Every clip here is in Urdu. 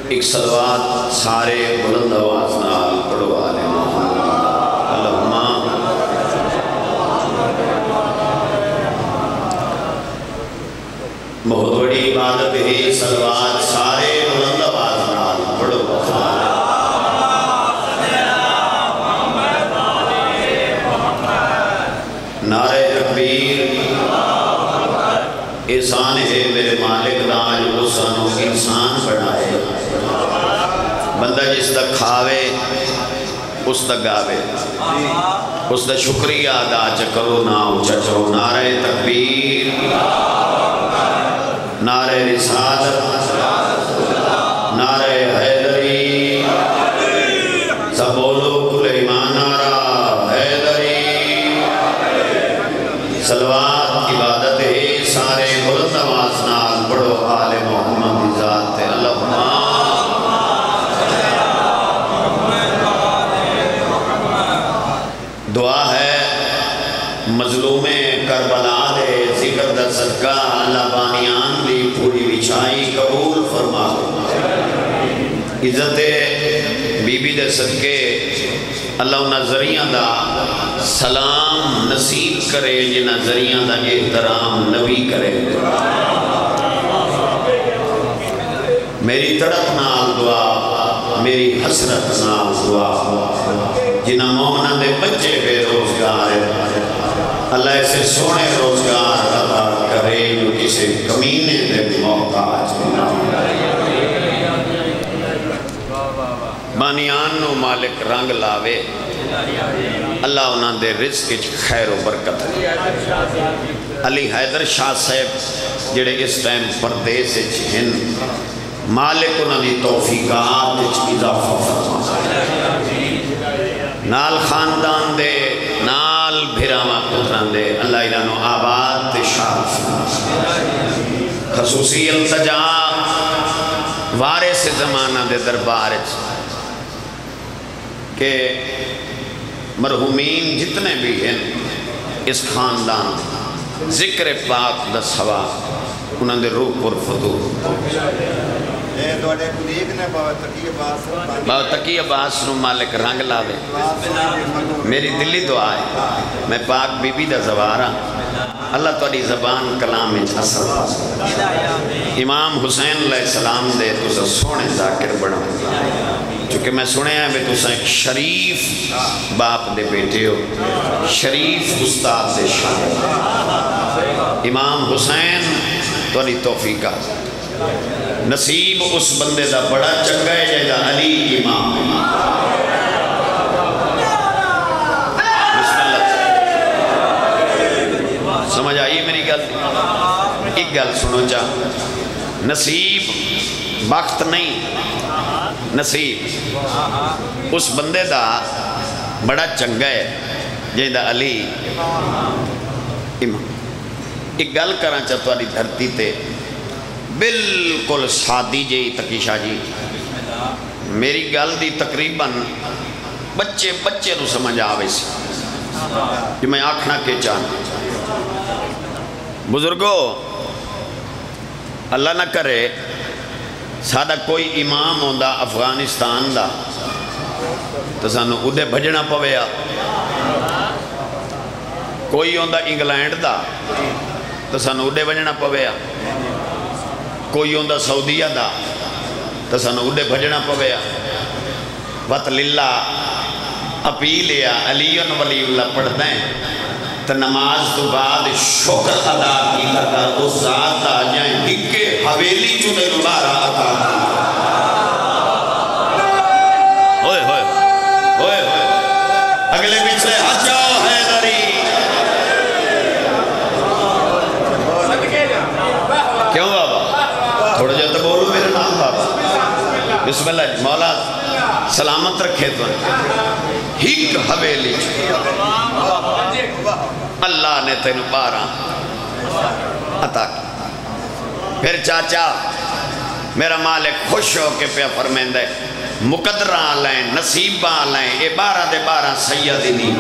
ایک صلوات سارے بلند آواز نال پڑھو آل محمد اللہم بہت بڑی عبادت ہے صلوات سارے بلند آواز نال پڑھو نعرہ تکبیر احسان ہے میرے مالک داج حسنوں انسان بڑھائے بندہ جس تک کھاوے اس تک گاوے اس تک شکریہ ادا چکرو نا اچھا چو نعرہ تکبیر نعرہ رسالت نعرہ حیدری سب بولو کل ایمان نعرہ حیدری صلوات عبادت ہے سارے بلند آواز نال پڑھو آل محمد ذات اللہم دعا ہے مظلوم کربلا دے ذکر در صدقہ اللہ بانیان دی پوری وچھائی قبول فرما عزت بی بی دے صدقے اللہ انہا ذریعہ دا سلام نصیب کرے جنہا ذریعہ دا احترام نبی کرے میری تڑپ نال دعا میری حسرت نال دعا جنہا مومنہ دے بچے بے روزگار اللہ ایسے سونے روزگار عطا کرے جو کسے کمینے دے محتاج بنا بانیان نو مالک رنگ لاوے اللہ انہاں دے رزق خیر و برکت علی حیدر شاہ صاحب جڑے اس ٹائم پردیس ہیں مالک انہاں دی توفیقات اضافہ فرما نال خاندان دے نال بھیراما پتران دے اللہ انہوں آباد شاف خصوصی التجا وارث زمانہ دے دربار کہ مرحومین جتنے بھی ہیں اس خاندان ذکر پاک دا سوا انہوں دے روح پر فتور بہت تقی عباس نو مالک رنگ لاوے میری دلی دعا ہے میں پاک بی بی دا زوارا اللہ توڑی زبان کلام اثر امام حسین علیہ السلام دے تو سونے ذاکر بڑھا چونکہ میں سنے ہیں بھی تو ایک شریف باپ دے بیٹے ہو شریف استاد دے شاہ امام حسین توڑی توفیقہ نصیب اس بندے دا بڑا چنگا ہے جیدہ علی امام بسم اللہ سمجھ آئیے میری گل ایک گل سنو چاہ نصیب بخت نہیں نصیب اس بندے دا بڑا چنگا ہے جیدہ علی امام ایک گل کرنا چاہتا ہے دھرتی تے بالکل سادی جی تقیشہ جی میری گل دی تقریباً بچے نو سمجھ آوے سی جو میں آکھنا کے چاہنا بزرگو اللہ نہ کرے سادہ کوئی امام ہوندہ افغانستان دا تو سانو ادھے بھجنا پویا کوئی ہوندہ انگلینڈ دا تو سانو ادھے بھجنا پویا کوئی ہوندہ سعودیہ دا تو سانو اڈے بھجنا پویا وط للہ اپیلیا علیون ولی اللہ پڑھ دیں تو نماز تو بعد شکر ادا کی لگا اس ذات آ جائیں ہکے حویلی چنے دوبارہ عطا ہوئے ہوئے ہوئے ہوئے اگلے پچھلے حجاؤ حیدری کیوں بابا تھوڑا جاتا بولو میرے نام بابا بسم اللہ مولا سلامت رکھے تو ہک حویلی اللہ نے تینو بارہ عطا کی پھر چاچا میرا مالک خوش ہو کے پہ فرمیندے مقدرہ لائیں نصیبہ لائیں اے 12 دے 12 سیدی نہیں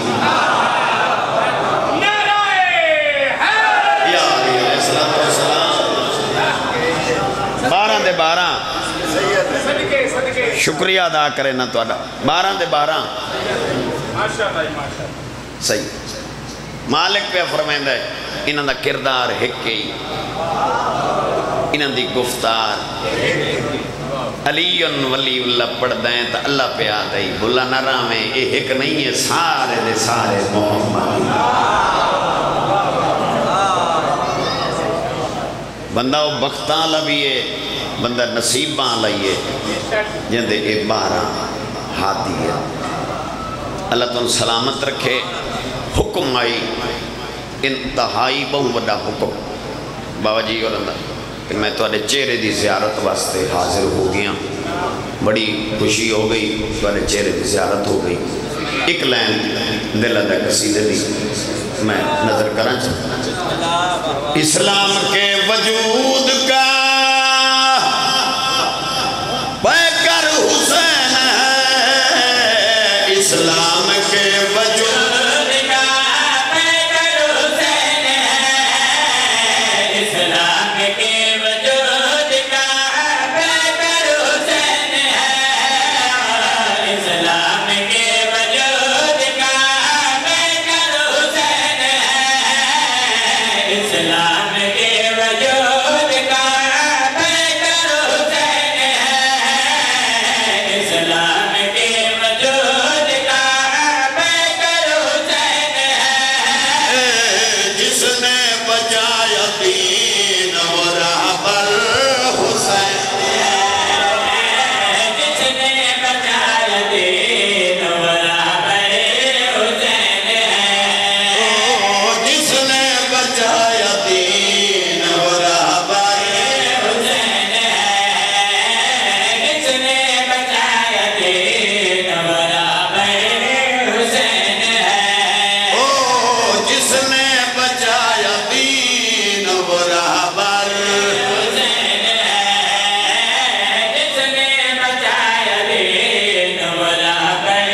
یا علیہ السلام 12 دے 12 شکریہ ادا کرے نہ توڑا 12 دے 12 صحیح مالک پہ فرمائندہ ہے انہاں دا کردار ہکی انہاں دی گفتار علی ولی اللہ پڑھ دائیں تا اللہ پہ آدھائی بھلا نہ رامیں یہ ایک نہیں ہے سارے دے سارے محمد بندہ وہ بختان لبیے بندہ نصیبان لئیے جندے اے 12 ہاتھی ہے اللہ تن سلامت رکھے حکم آئی انتہائی بہت بڑا حکم بابا جی اور اللہ کہ میں تو چہرے دی زیارت واسطے حاضر ہو گیا بڑی خوشی ہو گئی تو چہرے دی زیارت ہو گئی ایک لائن دل ادا قصیدے دی میں نظر کرنا چاہتا اسلام کے وجود کا پیکر حسین ہے اسلام کے وجود کا پیکر حسین ہے اسلام کے وجود کا پیکر حسین ہے اسلام کے وجود کا پیکر حسین ہے اسلام کے وجود کا پیکر حسین ہے اسلام کے وجود کا پیکر حسین ہے جس نے بچایا دین و رہبر حسین جس نے بچایا دین و رہبر حسین جس نے بچایا دین و رہبر حسین جس نے بچایا دین و رہبر حسین جس نے بچایا دین و رہبر حسین جس نے بچایا دین و رہبر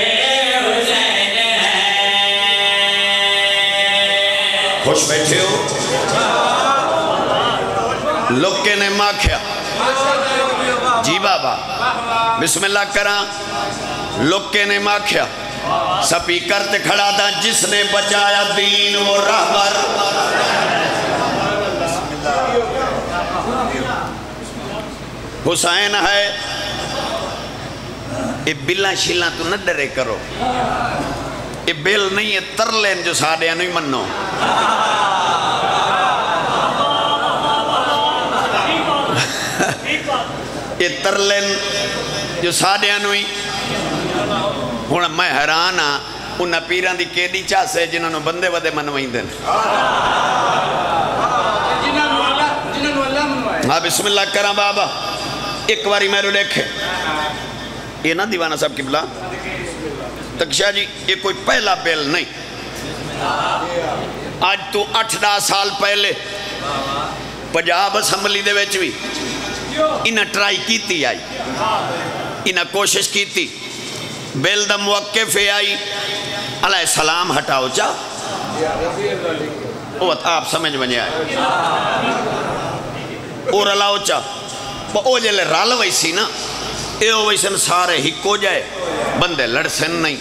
حسین خوش بیٹھے ہو لوکے نے ماں کیا جی بابا بسم اللہ کرا لوکے نے ماں کیا سپیکر تے کھڑا تھا جس نے بچایا دین و رہبر حسین ہے یہ بلا شیلہ تو نہ ڈرے کرو یہ بیل نہیں ہے ترلین جو ساڑھے نہیں منو یہ ترلین جو ساڑھے نہیں ہونا میں حیران ہاں انہاں پیران دی کیڑی چاہ سے جنہوں نے بندے ودے منوائیں دن ہاں بسم اللہ کرام بابا ایک باری میرے دیکھے یہ نہ دیوانہ صاحب کی بلا تکشاہ جی یہ کوئی پہلا بیل نہیں آج تو 8-10 سال پہلے پنجاب اسمبلی دے ویچ بھی انہاں ٹرائی کیتی آئی انہاں کوشش کیتی بیل دا موقف آئی علیہ السلام ہٹاؤ چاہ وہ آپ سمجھ بنیا ہے اور علاؤ چاہ وہ جلے رال ویسی نا اے ویسن سارے ہی کو جائے بندے لڑسن نہیں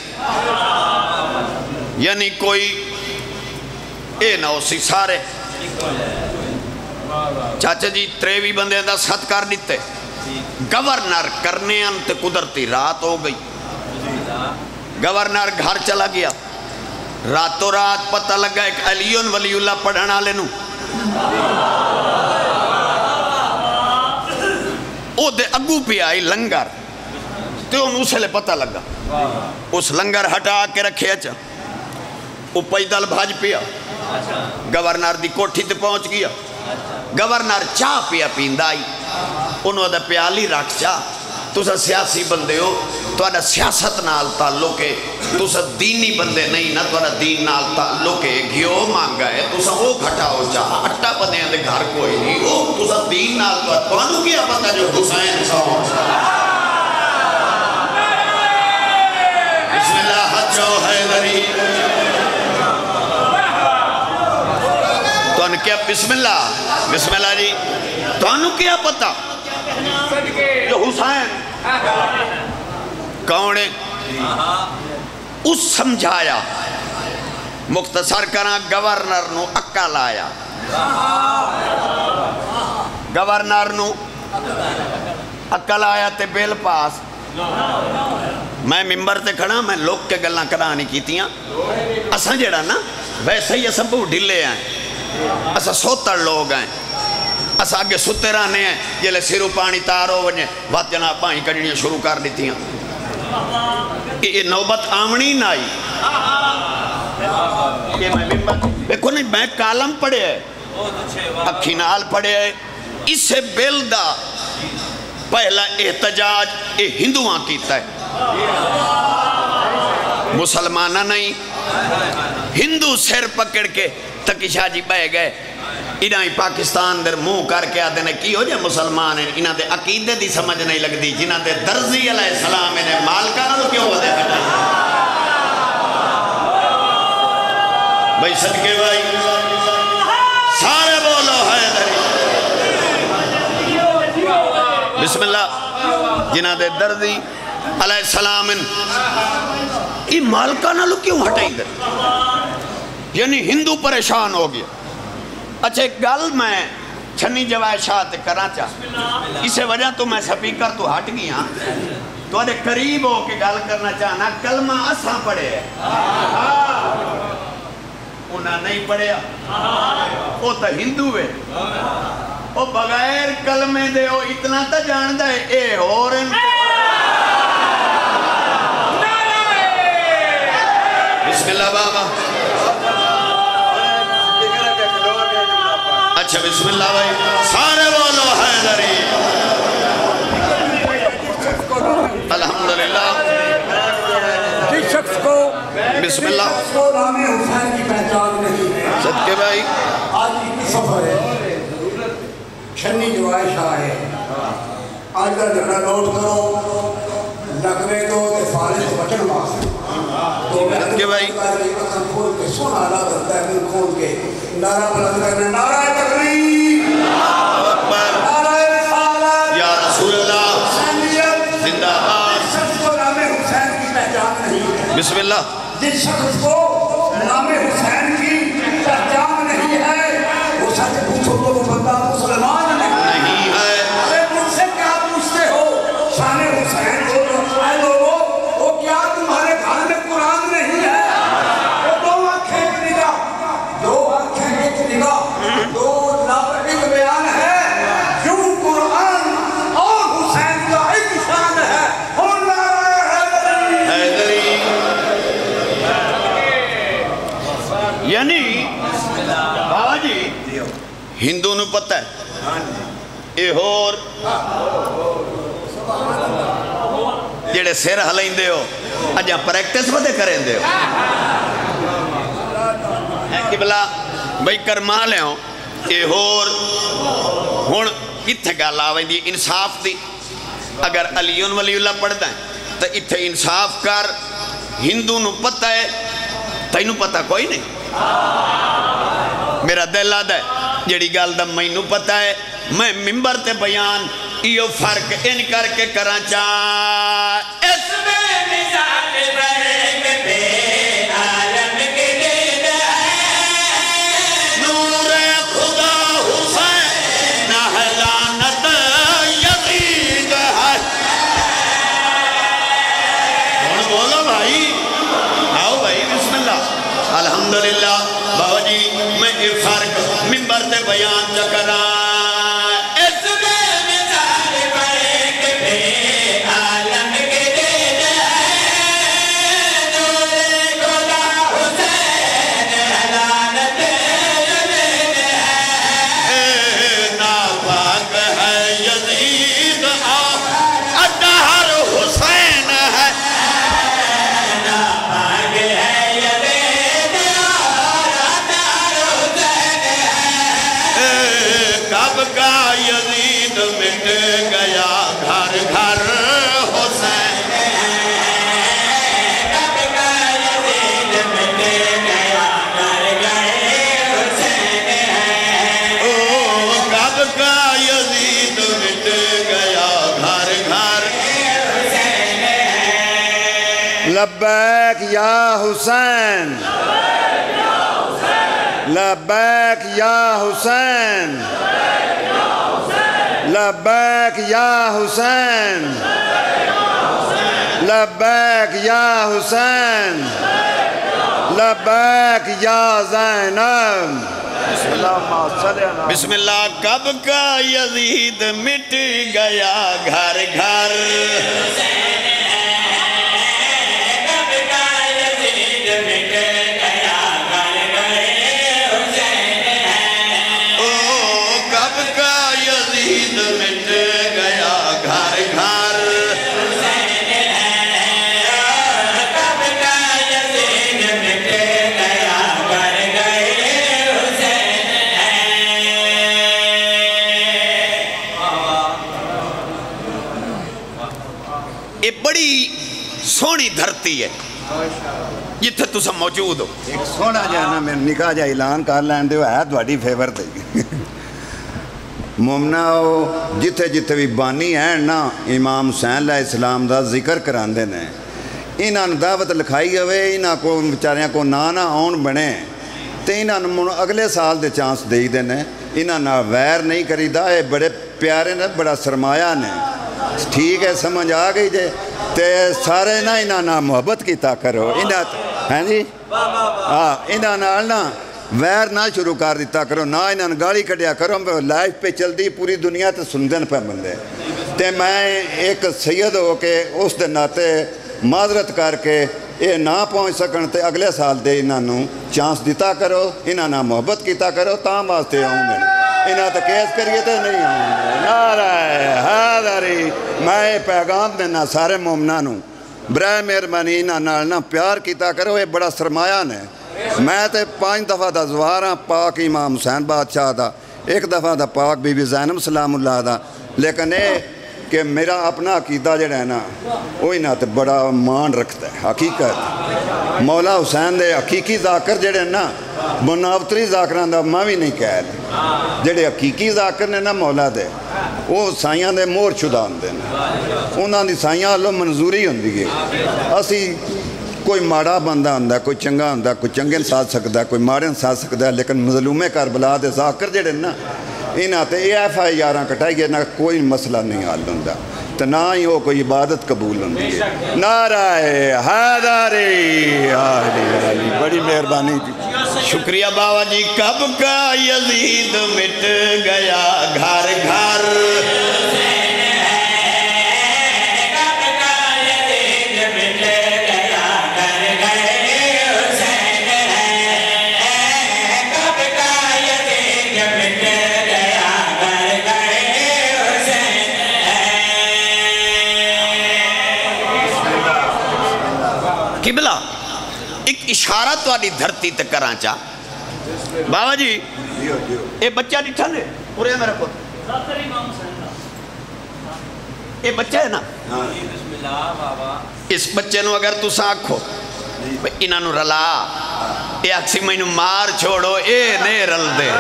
یعنی کوئی اے نہ اسی سارے چاچا جی 23 بندے دا ست کر دیتے گورنر کرنے انت قدرتی رات ہو گئی گورنر گھر چلا گیا راتوں رات پتہ لگا ایک علی ولی اللہ پڑھنا لینو او دے اگو پہ آئی لنگر تو ان اسے لے پتہ لگا اس لنگر ہٹا کے رکھے اچھا وہ پیدل بھاج پیا گورنر دی کوٹھی تے پہنچ گیا گورنر چاہ پیا پیندائی انہوں دے پیالی رکھ چاہ تو سا سیاسی بندے ہو تو اڈا سیاست نال تعلق ہے تو سا دینی بندے نہیں نہ تو اڈا دین نال تعلق ہے گھیو مانگا ہے تو سا وہ گھٹا ہو چاہ اٹھا بندے ہیں دے گھر کوئی نہیں ہو تو سا دین نال تو انہوں کیا پتا جو حسین سا ہو بسم اللہ حجو حیدری تو انہوں کیا بسم اللہ جی تو انہوں کیا پتا جو حسین کونے اس سمجھایا مختصر کرنا گورنر نو عقل آیا گورنر نو عقل آیا تے بیل پاس میں ممبر تے کھڑا میں لوگ کے گلاں کرا نہیں کیتیاں اساں جڑا نا ویسے ہی اساں بہت ڈھلے ہیں اساں سوتر لوگ ہیں اساں آگے ستے رہنے ہیں جلے سیرو پانی تارو ونجے بات جناب پانی کڑنیاں شروع کر دیتی ہیں یہ نوبت آمنی نہ آئی یہ میں ممبر دیکھو نہیں میں کالم پڑھے ہے اکھی نال پڑھے ہے اس سے بیل دا پہلا احتجاج یہ ہندوان کیتا ہے مسلمانہ نہیں ہندو سر پکڑ کے تکی شاہ جی بے گئے انہاں ہی پاکستان در منہ کر کے آتے نے کی ہو جائے مسلمان ہیں انہاں دے عقیدے دی سمجھ نہیں لگ دی جنہاں دے درزی علیہ السلام انہیں مال کرنا کیوں ہو دے کھٹا بھائی صدقے بھائی سارے بولو حیدری بسم اللہ جنہاں دے درزی علیہ السلام یہ مال کرنا کیوں ہٹائی دے یعنی ہندو پریشان ہو گیا اچھا ایک گل میں چھنی جوائے شاہ تے کرنا چاہ اسے وجہ تو میں سپیکر تو ہٹ گیا تو آدھے قریب ہو کے گل کرنا چاہنا کلمہ اساں پڑھے ہے انہاں نہیں پڑھے وہ تا ہندو ہے وہ بغیر کلمے دے وہ اتنا تا جان دے اے اور ان بسم اللہ بابا اچھا بسم اللہ بھائی سارے بولو حیدری الحمدللہ جس شخص کو بسم اللہ نام حسین کی پہچان نہیں ہے صدقے بھائی آج کی سفر ہے چھنی جوائے شاہ ہے آج کا جھگڑا نوٹ کرو لگوے دو تے فارغ بچن واسطے تو میں صدقے بھائی اکھن کھول کے سونا ادا کرتا ہے دل کھول کے نعرہ بلند کرنا نعرہ تکبیر نعرہ رسالت یا رسول اللہ زندہ باد جس شخص کو نام حسین کی پہچان نہیں ہے بسم اللہ جس شخص کو نام حسین کی پہچان نہیں ہے وہ سچ پوچھو تو وہ بندہ مسلمان نہیں ہے ارے مجھ سے کیا پوچھتے ہو شان حسین کو اے لوگوں وہ کیا تمہارے گھر میں قرآن نہیں ہے وہ دو آنکھیں ایک نگاہ دو آنکھیں ایک نگاہ دو لفظ ایک بیان ہے یوں قرآن اور حسین کا ایک شان ہے اور نعرہ حیدری یعنی بابا جی ہندو نو پتہ ہے اے اور جڑے سر ہلائیں دے ہو اجاں پریکٹس بدے کریں دے ہو ہے قبلہ بھئی کرما لے ہوں اے اور ہون اتھے گال آویں دی انصاف دی اگر علیون ولی اللہ پڑھ دائیں تو اتھے انصاف کر ہندو نو پتہ ہے تینو پتہ کوئی نہیں میرا دل آدھا ہے جڑی گال دا میں نو پتہ ہے میں ممبر تے بیان ایو فرق ان کر کے کرا چاہ اس میں مثال برگ پہ عالم کے دید ہے نور خدا حسین لعنت یزید ہے بولو بھائی آؤ بھائی بسم اللہ الحمدللہ بابا جی میں یہ فرق ممبر تے بیان چکرا لبیک یا حسین لبیک یا حسین لبیک یا حسین لبیک یا حسین لبیک یا زینب بسم اللہ کب کا یزید مٹ گیا گھر گھر بڑی سونی دھرتی ہے جتھے تسا موجود ہو ایک سونا جانا میں نکاح جا اعلان کر لین دے ہے تواڈی فیور تے مومنا جتھے جتھے بھی بانی ہیں نا امام حسین علیہ السلام دا ذکر کراندے نے انہاں دعوت لکھائی ہوئے انہاں کو بیچاریاں کو نہ آن بنے تے انہاں اگلے سال دے چانس دے دینے انہاں نہ ویر نہیں کریدا اے بڑے پیارے نے بڑا سرمایہ نے ٹھیک ہے سمجھ آ گئی جے تے سارے نا انہاں نہ محبت کیتا کرو انہاں ہیں جی انہاں نال نا ویر نہ شروع کر دیتا کرو نہ انہاں گالی کڈیا کرو لائف پہ چل دی پوری دنیا تے سندن پہ بندے تے میں ایک سید ہو کے اس دے ناتے معذرت کر کے یہ نہ پہنچ سکن تے اگلے سال دے انہاں چانس دیتا کرو انہاں نہ محبت کیتا کرو تاں واسطے آؤں گے انہاں تو کیس کریے تے نہیں آؤں گے نعرہ حیدری میں پیغام دینا سارے مومنانوں برائے مہربانی انہاں نال نہ پیار کیتا کرو یہ بڑا سرمایہ نے میں تے 5 دفعہ دا زوار ہاں پاک امام حسین بادشاہ دا 1 دفعہ دا پاک بی بی زینب سلام اللہ دا لیکن کہ میرا اپنا عقیدہ جڑا ہے نا وہ انہاں تے بڑا مان رکھتا ہے حقیقت مولا حسین دے حقیقی ذاکر جڑے نا مناوتری ذاکران دا میں بھی نہیں کہہ لیں جڑے حقیقی ذاکر نے نا مولا دے وہ سائیاں دے مور شدہ ہوندے نے انہاں دی سائیاں اللہ منظوری ہوندی ہے اسی کوئی ماڑا بندہ ہوندہ کوئی چنگا ہوندہ کوئی چنگے ساتھ سکتا ہے کوئی ماڑے ساتھ سکتا ہے لیکن مظلوم کربلا دے ذاکر جڑے نا انہاں تے FIR کٹائی گئے نہ کوئی مسئلہ نہیں حل ہوندہ تو نہ ہی وہ کوئی عبادت قبول ہوندی ہے نعرہ حیدری علی بڑی مہربانی جی شکریہ بابا جی کب کا یزید مٹ گیا گھر گھر قبلہ ایک اشارہ تو آنی دھرتی تک کران چاہ بابا جی اے بچہ ڈٹھا لے پورے میرے کو اے بچہ ہے نا اس بچے نو اگر تو ساکھو انہاں نو رلا اے اکسی میں نو مار چھوڑو اے نے رل دے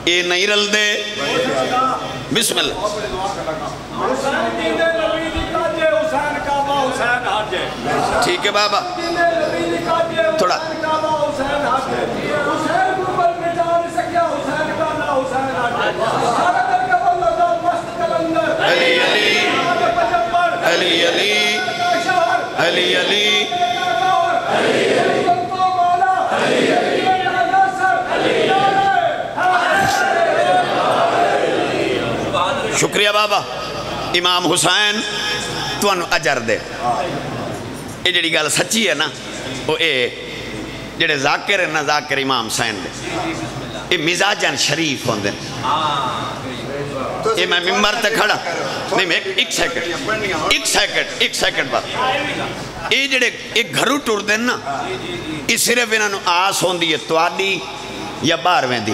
اے نہیں رل دے بسم اللہ ٹھیک ہے بابا تھوڑا علی علی علی علی علی شکریہ بابا امام حسین تو انو اجر دے یہ جڑی گال سچی ہے نا وہ اے جڑے ذاکر ہے نا ذاکر امام حسین دے یہ مزاجن شریف ہوندے یہ میں ممبر تے کھڑا نہیں میں ایک سیکنڈ بات یہ جڑے ایک گھرو ٹور دیں نا یہ صرف انہوں آس ہوندی ہے توادی یا بارویں دی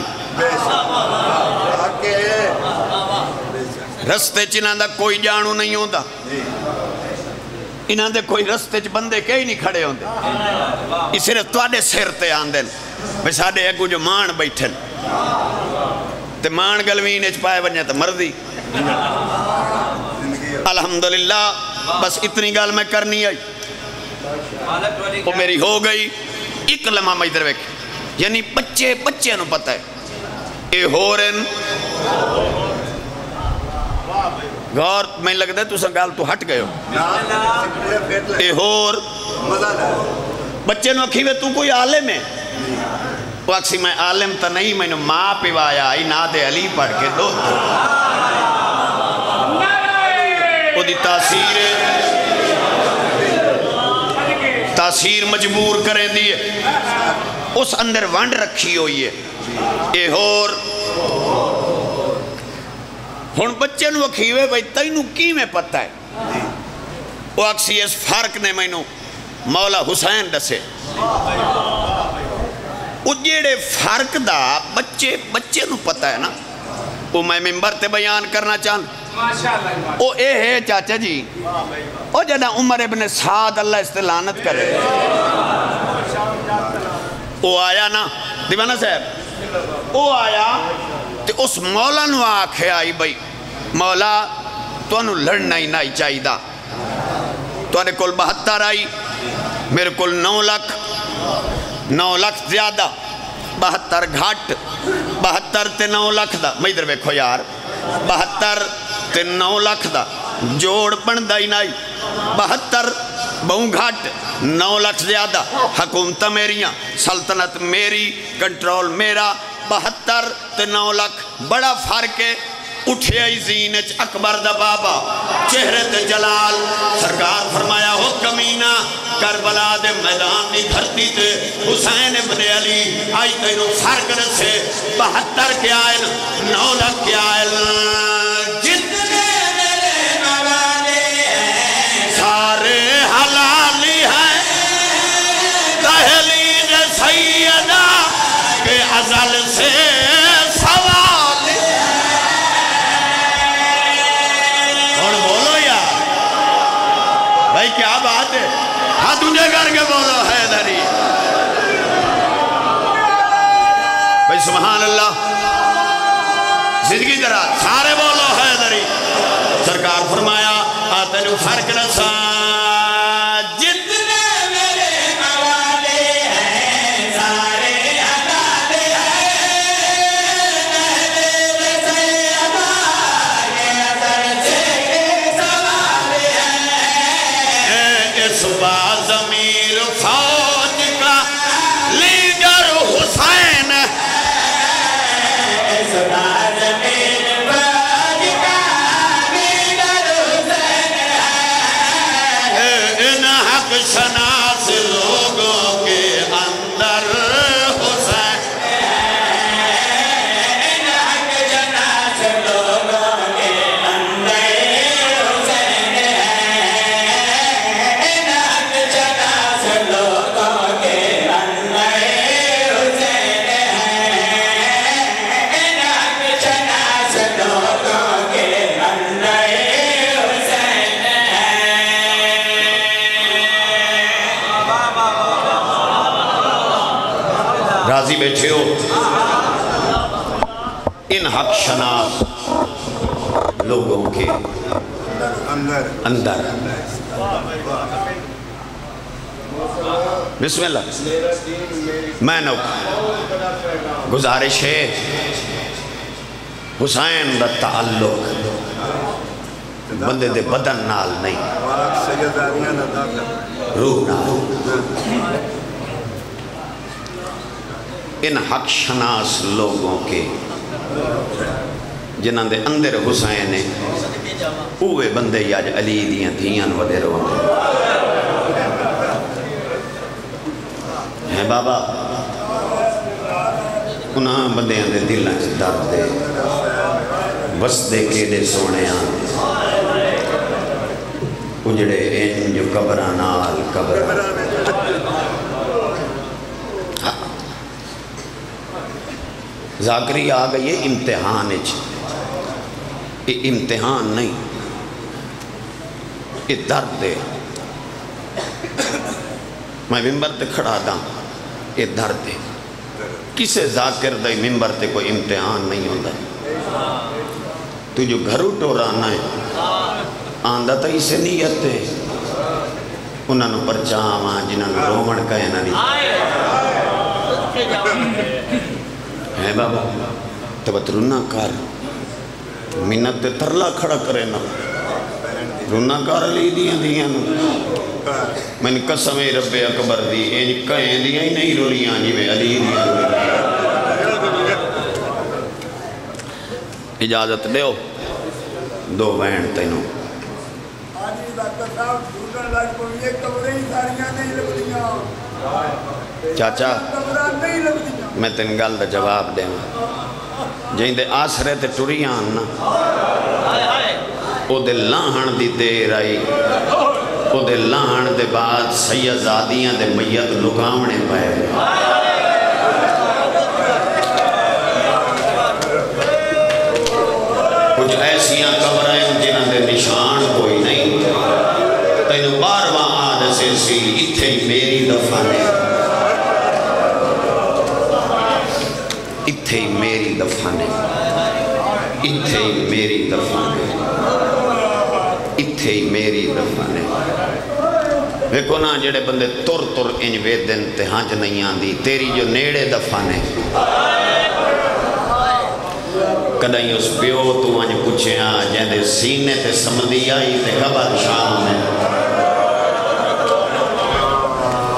رستے چنہاں دا کوئی جانو نہیں ہوندہ انہاں دے کوئی رستے چ بندے کئی نہیں کھڑے ہوندے یہ صرف توڑے سیر تے آندن بھئی ساڑے اگو جو مان بیٹھن تے مان گلوین اچ پائے بنیا تے مردی الحمدللہ بس اتنی گال میں کرنی ہے وہ میری ہو گئی ایک لمحہ میں ادھر ویکھ یعنی بچے نو پتہ ہے اے ہو رہن غور میں لگتا ہے تو سنگال تو ہٹ گئے ہو اے ہور بچے نو اکھی وے تو کوئی عالم ہے وہ اکسی میں عالم تا نہیں میں نے ماں پیوایا آئی ناد علی پڑھ کے دو وہ دی تاثیر مجبور کریں دیئے اس اندر ونڈ رکھی ہوئی ہے اے ہور ہون بچے نو اکھیوے بھائی تینو کی میں پتہ ہے وہ اکسی اس فرق نے میں نو مولا حسین دسے وہ جیڑے فرق دا بچے نو پتہ ہے نا وہ میں ممبر تے بیان کرنا چاہن وہ اے ہے چاچا جی وہ جدہ عمر ابن سعد اللہ استلانت کرے وہ آیا نا دیوانہ صاحب وہ آیا تے اس مولا نو آکھے آئی بھائی مولا تو انو لڑنا ہی نہیں چاہی دا تو انہیں کل 72 آئی میرے کل 9 لاکھ زیادہ 72 گھاٹ 72 تے 9 لاکھ دا میں ادھر بیکھو یار 72 تے 9 لاکھ دا جوڑ بندہ ہی نہیں 72 بہوں گھاٹ 9 لاکھ زیادہ حکومتہ میریاں سلطنت میری کنٹرول میرا 72 تے 9 لاکھ بڑا فرق ہے اٹھے آئی زینچ اکبر دا بابا چہرے تے جلال سرکار فرمایا ہو کمینہ کربلا دے میدان دی دھرتی تے حسین ابن علی آئی تینو فرق رسے 72 کے آئل 9 لاکھ کے آئل جتنے میرے موالے ہیں سارے حلالی ہیں دہلیز سیدہ کے ازل سے کیا بات ہے ہاتھ انجھے کر کے بولو حیدری بھائی سبحان اللہ زندگی ذرا سارے بولو حیدری سرکار فرمایا آتے نو فرق رسا جتنے میرے موالے ہیں سارے عدالے صبح ضمیر فوج کا لیڈر حسین صبح ضمیر فوج کا لیڈر حسین ان حق شناس لوگوں کے اندر حسین ان حق شناس لوگوں کے اندر راضی بیٹھے ہو ان حق شناس لوگوں کے اندر بسم اللہ میں نو گزارش ہے حسین دا تعلق بندے دے بدن نال نہیں روح نال ان حق شناس لوگوں کے جنہاں دے اندر حسین ہے اوے بندے یاج علی دیاں دھیاں ودے روندے ہیں بابا انہاں بندے دے دلیں سے درد دے بس دے کیڑے سونیاں اجڑے ان جو قبرانال قبران ذاکری آ گئی ہے امتحان یہ امتحان نہیں یہ درد ہے میں ممبر تے کھڑا دا یہ درد ہے کسے ذاکر دے ممبر تے کوئی امتحان نہیں ہوتا تو جو گھرو ٹورانا ہے آندہ تا اسے نیت ہے انہاں نو پرچاواں جنہاں نو رومن کہنا نہیں ہے بابا تبت رونا کار منت ترلا کھڑا کرے نا رونا کار لی دیاں نا میں نے قسم رب اکبر دی این کہیں دیاں ہی نہیں رولیاں جی میں علی دیاں اجازت دیو دو بین تینوں آجی ڈاکٹر صاحب جھوٹن لگ کو یہ کمرے ہی ساریاں نہیں لگدیاں چاچا کمرہ نہیں لگدیاں میں تین گل دا جواب دیں جہیں دے آسرے تے ٹوریاں نا او دے لاہن دی دیر آئی او دے لاہن دے بعد سیدزادیاں دے میت لگامنے پائے کچھ ایسیاں قبریں جنہاں دے نشان کوئی نہیں تینو بارواں آدھ سے سی اتھے میری دفانے اتھے میری دفانے اتھے میری دفانے اتھے میری دفانے ویکو نا جڑے بندے تر تر انج ویدن تے ہانچ نہیں آندی تیری جو نیڑے دفانے کدائیں اس پیو تو آنج پوچھے جہاں دے سینے تے سمدھی آئی تے قبر شام میں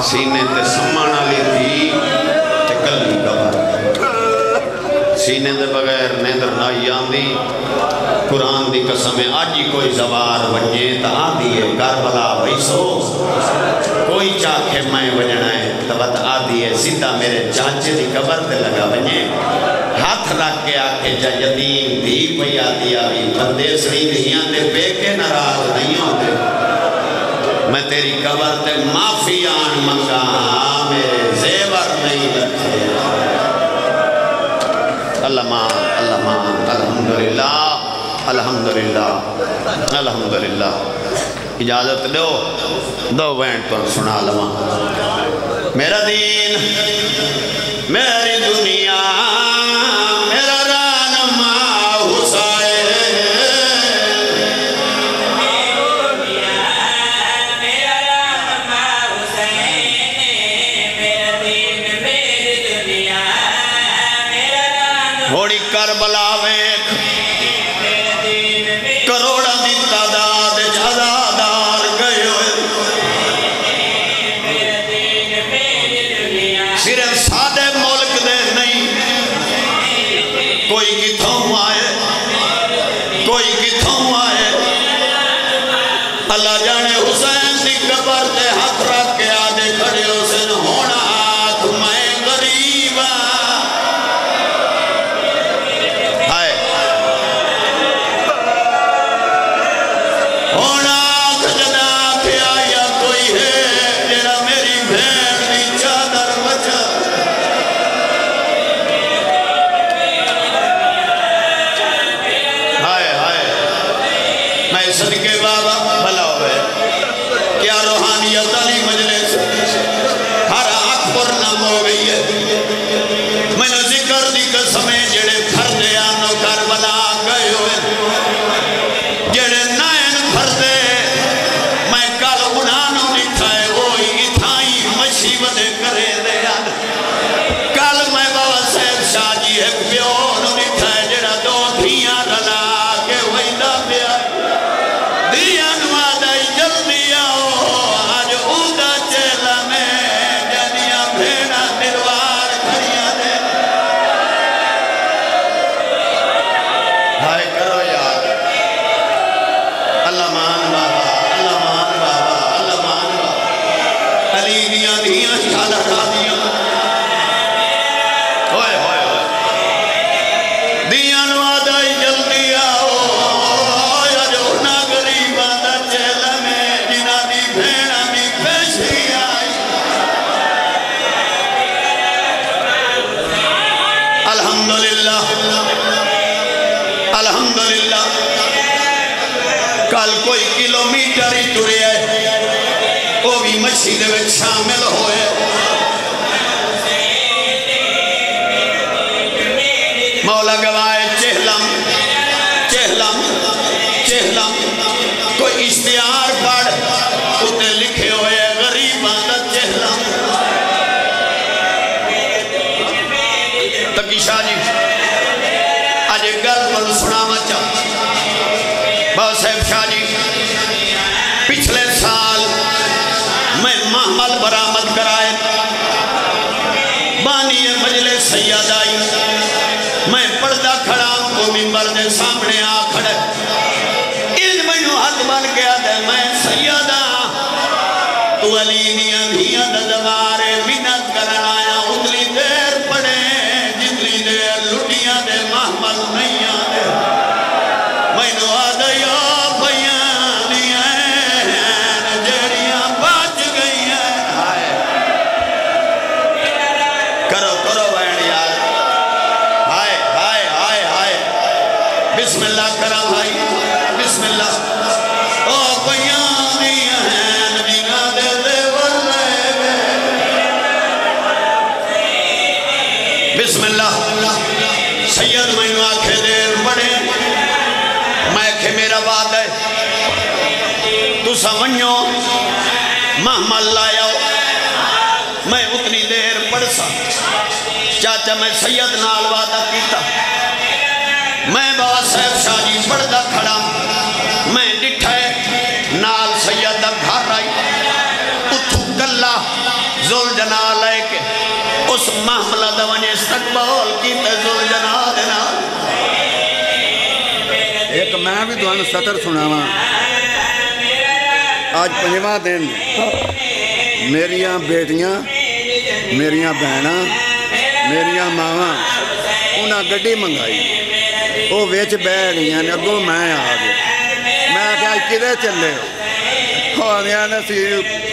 سینے تے سمانا لی تھی تے کلی قبر سینے دے بغیر نیندر نائی آندی قرآن دی قسم ہے آج ہی کوئی زوار ونجے تا آدھی ہے کربلا ویسو کوئی چاکھے میں ونجنا ہے تبت آدھی ہے سیدھا میرے چاچے دی قبر تے لگا ونجے ہاتھ رکھ کے آکے جا یتیم دی پئی آدھی آوی بندے سری دھیاں دے بے کے ناراض نہیں ہوتے میں تیری قبر تے معافی آن منگا میرے زیور نہیں لکھے اللہ مان الحمدللہ الحمدللہ الحمدللہ اجازت دو دو بینٹ پر سنا لما میرا دین میری دنیا میرا رانما حسین میرا رانما حسین میرا دین میری دنیا میرا رانما ہوڑی کربلا ویکھ کروڑا دی تعداد جزادار گئے ہوئے صرف سادے ملک دے نہیں کوئی کتھوں آئے کوئی کتھوں آئے اللہ جانے حسین دی قبر تے ہاتھ رکھ کے آدھے کھڑے حسین ہونا آکھ میں غریب آئے ہونا آکھ جنا پہ آیا کوئی ہے جڑا میری بھین دی چادر بچا میں صدقے بابا بھلا ہوئے کیا روحانیت علی مجلس ہر اکبر نام ہو گئی ہے میں نے ذکر دی قسمیں جڑے پھردے آنو کربلا گئے ہوئے جڑے نائن پھردے میں کل انہانو نکھائے وہی اتھائی مشیبت کرے دے آن کل میں بابا صاحب شاہ جی ایک پیونو نکھائے جڑا دو دھیاں رلا کے ویدہ پہ آئے دیا نوادائی جلدی آؤ آج اودا چیلا میں جنیا بھیڑا دلوار کھڑیا دے ہائے کرو یار اللہ مان بابا اللہ مان بابا اللہ مان بابا علی دیا دیا شالہ را دیا ہوئے ہوئے ہوئے دیا نوادائی جلدی آؤ الحمدللہ الحمدللہ کل کوئی کلومیٹر ہی ٹرے ہے وہ بھی مسجد میں شامل ہوئے مولا گواہ چہلم چہلم چہلم کوئی سید آئی میں پردہ کھڑا کو منبر دے سامنے آ کھڑے ان مینو ہاتھ بن گیا دے میں سید تو علی دیا دھیاں دزوارے منت کرن آیا اتلی دیر پڑے جتلی دیر لٹیاں دے محمل نہیں آدے مینو آدھا یا بیانیاں جڑیاں بچ گئی ہیں کرو کرو بین یار ہائے ہائے ہائے ہائے بسم اللہ کرا بھائی بسم اللہ او بیانیاں جینا دے دے ورلے بسم اللہ سید مینو آنکھے دیر پڑے میں کہ میرا وعد ہے تو سمجھو محمل لایا میں اتنی دیر پڑھ سا چاچا میں سید نال وعدہ کیتا میں بابا صاحب شاہ جی پڑھدا کھڑا میں ڈٹھے نال سید دا گھر آئی اتھو گلہ زل جنا لے کے اس محملہ دوانی استقبال کی زل جنا دینا ایک میں بھی دوانو سطر سناوا آج پنجواں دن میریاں بیٹیاں میریاں بہناں میریاں ماواں انہاں گڈی منگائی وہ ویچ بہ گئی ہیں اگوں میں آ گیا میں کہا کدے چلے ہو آدھیاں سی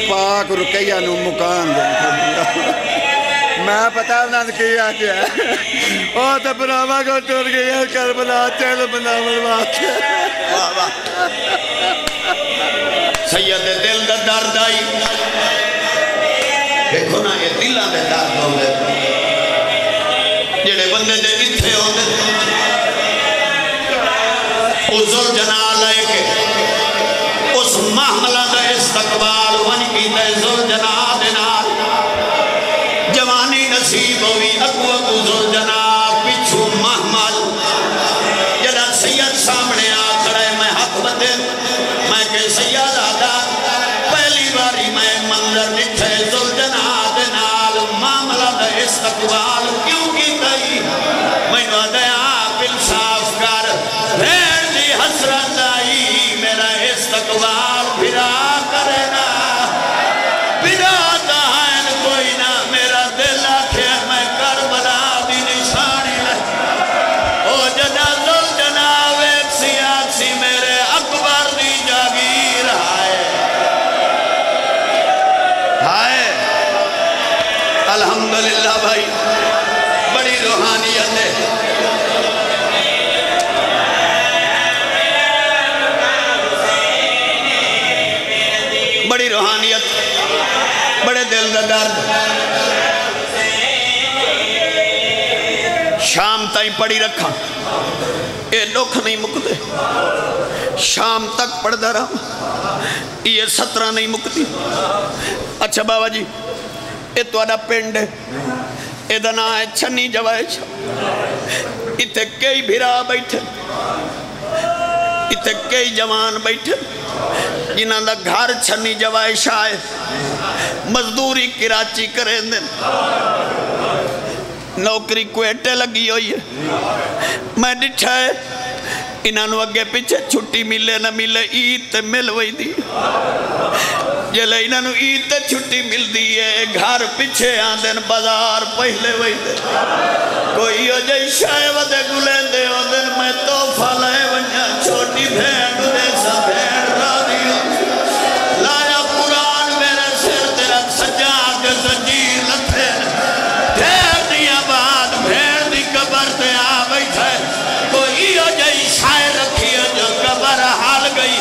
پاک رقیہ نو مکان دے میں پتہ انہاں نے کیا کیا او تو بناوا کو ٹر گئی ہے کربلا چل بناون واسطے سید دل دا درد آئی دیکھو نا یہ دلہ دے درد ہوندے جڑے بندے دے اتھے ہوندے عذر جنا لے کے اس محملہ دا استقبال ون کی دے ذل جنا دینار جوانی نصیب ہوئی اکو اکو ذل جنا پچھو محمل جڑا سید سامنے آ کھڑے میں حق بدے میں کہ سید آدھا پہلی باری میں منظر نٹھے ذل جنا دینار معاملہ دا استقبال کیوں کی تئی میں نو آدھے آپ انصاف کر رہن دی حسرت آئی میرا استقبال پھرا کرے نا پھرا دہائن کوئی نا میرا دل آکھے میں کربلا دی نشانی لے او جدا ذل جناب ایک سی میرے اکبر دی جاگیر آئے ہائے الحمدللہ بھائی بڑی روحانیت ہے بڑی روحانیت بڑے دل دا درد شام تائیں پڑھی رکھا یہ دکھ نہیں مکتے شام تک پڑھدا رہا یہ 17 نہیں مکتی اچھا بابا جی یہ توڑا پینڈ ہے یہ دنا ہے چھنی جوائش اتھے کئی بھیرا بیٹھے اتھے کئی جوان بیٹھے جنہاں دا گھر چھنی جوائش آئے مزدوری کراچی کریں دن نوکری کوئٹے لگی ہوئی ہے میں ڈٹھا ہے انہاں نو اگے پیچھے چھٹی ملے نہ ملے عید تے مل وئی دی جلے انہاں نو عید تے چھٹی مل دی ہے گھر پیچھے آندن بازار پہلے وئی دے کوئی ہو جائی شائے ودے گلیں دے آندن میں توفہ لائے ونیا چھوٹی بھینڈ دے سا بھینڈ را دیو لایا قرآن میرے سر تیرا سجا کے زنجیر لتھے دیر دیا بعد بھینڈ دی قبر تے آ بیٹھے کوئی ہو جائی شائے رکھی ہے جو قبر حال گئی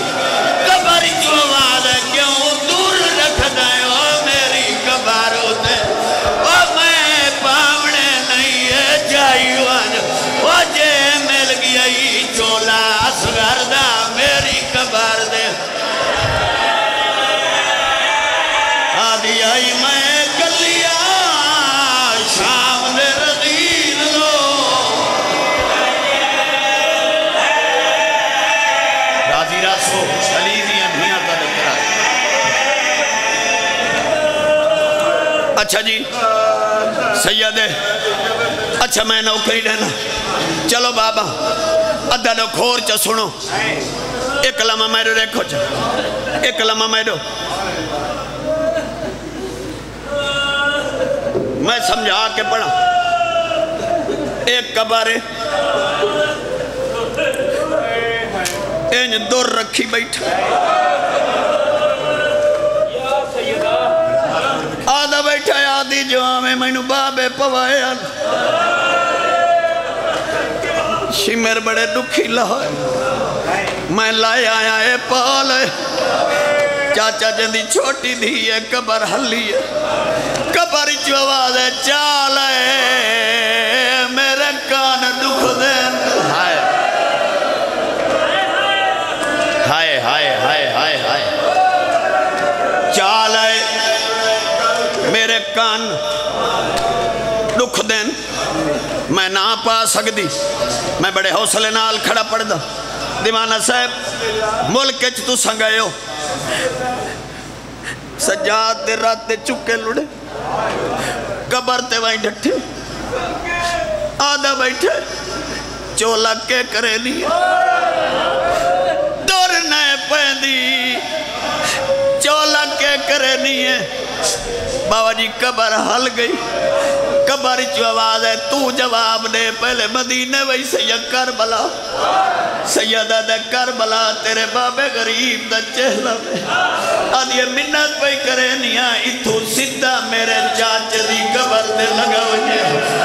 قبر جو آد ہے کیوں دور رکھ دائے او میری قبر ہوتے او میں پاونے نہیں ہے جائی وان او جے مل گیا ہی چولا اصغر دا میری قبر دے آدھی آئی میں کلیا شام دے ردیل لو راضی راسو علیزی انہیاں کا دکھر آئے اچھا جی سید اچھا میں نوکری دینا چلو بابا ادھا دو کھور چا سنو ایک لمحہ میرے دیکھو چا ایک لمحہ میرے میں سمجھا کے پڑھا ایک کبارے این دور رکھی بیٹھا آدھا بیٹھا آدھی جو آمیں میں نو بابے پوائے شمر بڑے دکھی لہائے میں لائے آیا اے پالے چاچا جندی چھوٹی دھی ہے قبر حلی ہے قبر جو آواز ہے چالے میرے کان دکھ دین ہائے ہائے ہائے ہائے ہائے ہائے چالے میرے کان دکھ دین میں نہ پا سکتی میں بڑے حوصلے نال کھڑا پڑ دا دیوانہ صاحب ملک اچھ تو سنگئے ہو سجاد دے رات دے چکے لڑے قبر تے وہیں ڈھٹھے آدھا بیٹھے چولا کے کرے لیے دور نئے پہندی چولا کے کرے لیے بابا جی قبر حل گئی قبر جو آواز ہے تو جواب دے پہلے مدینے وہی سید کربلا سیدہ دے کربلا تیرے بابے غریب دا چہلہ میں آدھے منت پہ کرے نیا اتھو سدھا میرے چاچے دی قبر دے لگا وجہ